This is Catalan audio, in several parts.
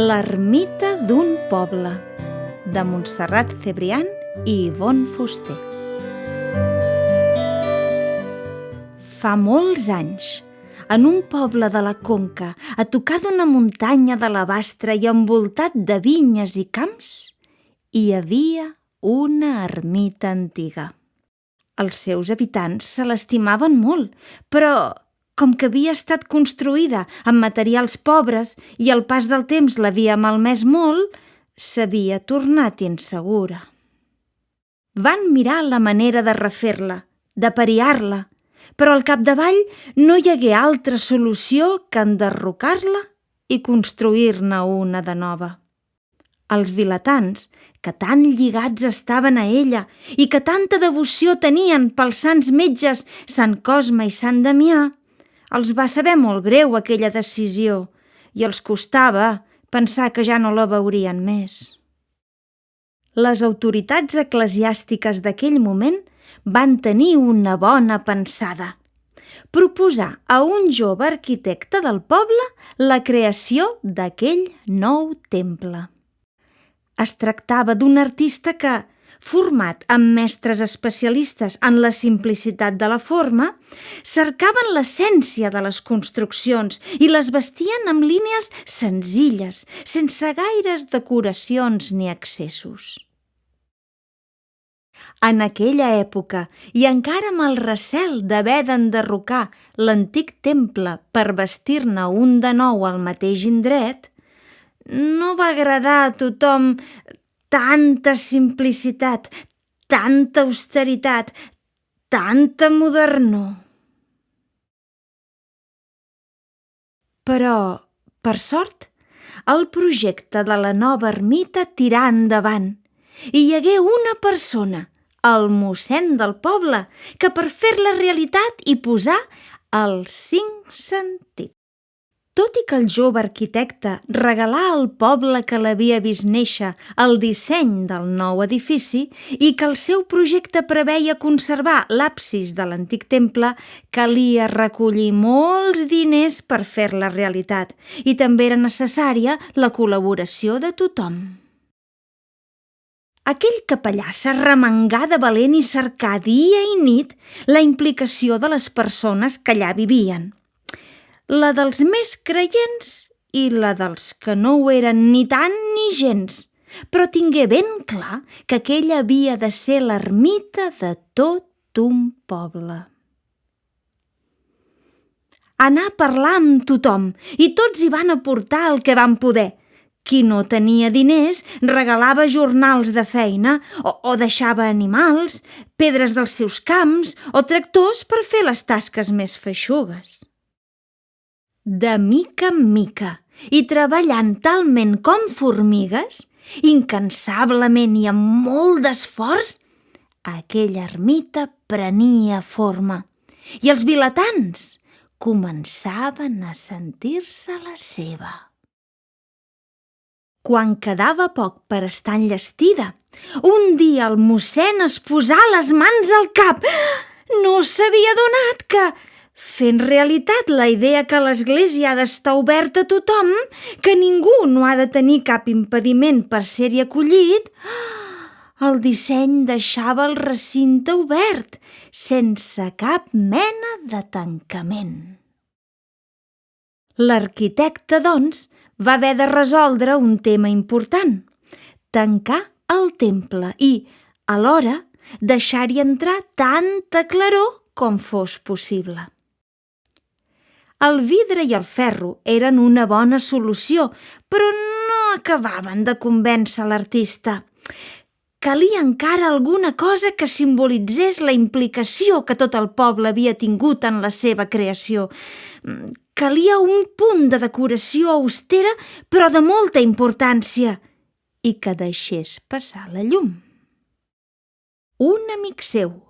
L'ermita d'un poble, de Montserrat Cebrián i Ivonne Fuster. Fa molts anys, en un poble de la Conca, a tocar d'una muntanya d'alabastre i envoltat de vinyes i camps, hi havia una ermita antiga. Els seus habitants se l'estimaven molt, però com que havia estat construïda amb materials pobres i el pas del temps l'havia malmès molt, s'havia tornat insegura. Van mirar la manera de refer-la, de periar-la, però al capdavall no hi hagué altra solució que enderrocar-la i construir-ne una de nova. Els vilatans, que tan lligats estaven a ella i que tanta devoció tenien pels sants metges Sant Cosme i Sant Damià, els va saber molt greu aquella decisió i els costava pensar que ja no la veurien més. Les autoritats eclesiàstiques d'aquell moment van tenir una bona pensada: proposar a un jove arquitecte del poble la creació d'aquell nou temple. Es tractava d'un artista que, format amb mestres especialistes en la simplicitat de la forma, cercaven l'essència de les construccions i les vestien amb línies senzilles, sense gaires decoracions ni excessos. En aquella època, i encara amb el recel d'haver d'enderrocar l'antic temple per vestir-ne un de nou al mateix indret, no va agradar a tothom tanta simplicitat, tanta austeritat, tanta modernor. Però, per sort, el projecte de la nova ermita tirà endavant i hi hagué una persona, el mossèn del poble, que per fer-la realitat hi posà els 5 sentits. Tot i que el jove arquitecte regalà al poble que l'havia vist néixer el disseny del nou edifici i que el seu projecte preveia conservar l'absis de l'antic temple, calia recollir molts diners per fer-la realitat i també era necessària la col·laboració de tothom. Aquell capellà s'arremangà de valent i cercà dia i nit la implicació de les persones que allà vivien. La dels més creients i la dels que no ho eren ni tant ni gens, però tingué ben clar que aquella havia de ser l'ermita de tot un poble. Anà a parlar amb tothom i tots hi van aportar el que van poder. Qui no tenia diners regalava jornals de feina o deixava animals, pedres dels seus camps o tractors per fer les tasques més feixugues. De mica en mica, i treballant talment com formigues, incansablement i amb molt d'esforç, aquella ermita prenia forma i els vilatans començaven a sentir-se la seva. Quan quedava poc per estar enllestida, un dia el mossèn es posà les mans al cap. No s'havia adonat que, fent realitat la idea que l'església ha d'estar oberta a tothom, que ningú no ha de tenir cap impediment per ser-hi acollit, el disseny deixava el recinte obert, sense cap mena de tancament. L'arquitecte, doncs, va haver de resoldre un tema important: tancar el temple i, alhora, deixar-hi entrar tanta claror com fos possible. El vidre i el ferro eren una bona solució, però no acabaven de convèncer l'artista. Calia encara alguna cosa que simbolitzés la implicació que tot el poble havia tingut en la seva creació. Calia un punt de decoració austera, però de molta importància, i que deixés passar la llum. Un amic seu,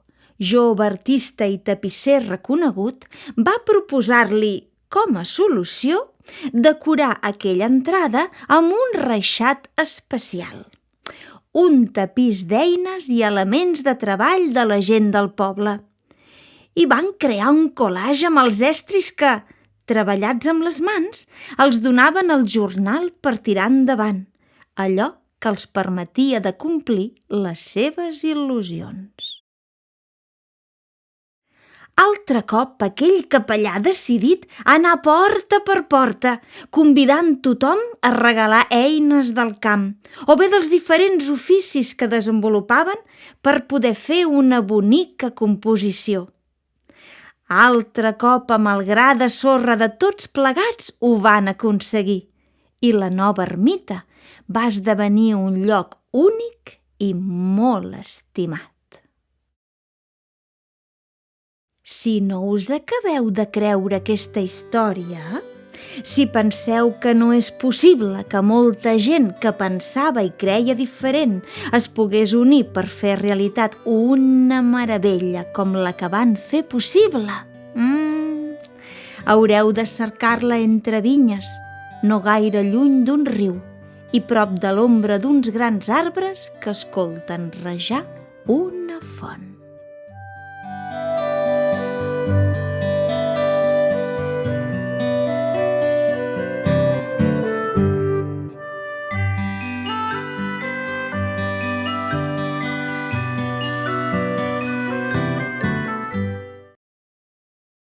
jove artista i tapisser reconegut, va proposar-li, com a solució, decorar aquella entrada amb un reixat especial. Un tapís d'eines i elements de treball de la gent del poble. I van crear un collage amb els estris que, treballats amb les mans, els donaven al jornal per tirar endavant, allò que els permetia de complir les seves il·lusions. Altre cop aquell capellà decidit a anar porta per porta, convidant tothom a regalar eines del camp o bé dels diferents oficis que desenvolupaven per poder fer una bonica composició. Altre cop, amb el gra de sorra de tots plegats, ho van aconseguir i la nova ermita va esdevenir un lloc únic i molt estimat. Si no us acabeu de creure aquesta història, si penseu que no és possible que molta gent que pensava i creia diferent es pogués unir per fer realitat una meravella com la que van fer possible, haureu de cercar-la entre vinyes, no gaire lluny d'un riu i prop de l'ombra d'uns grans arbres que escolten rajar una font.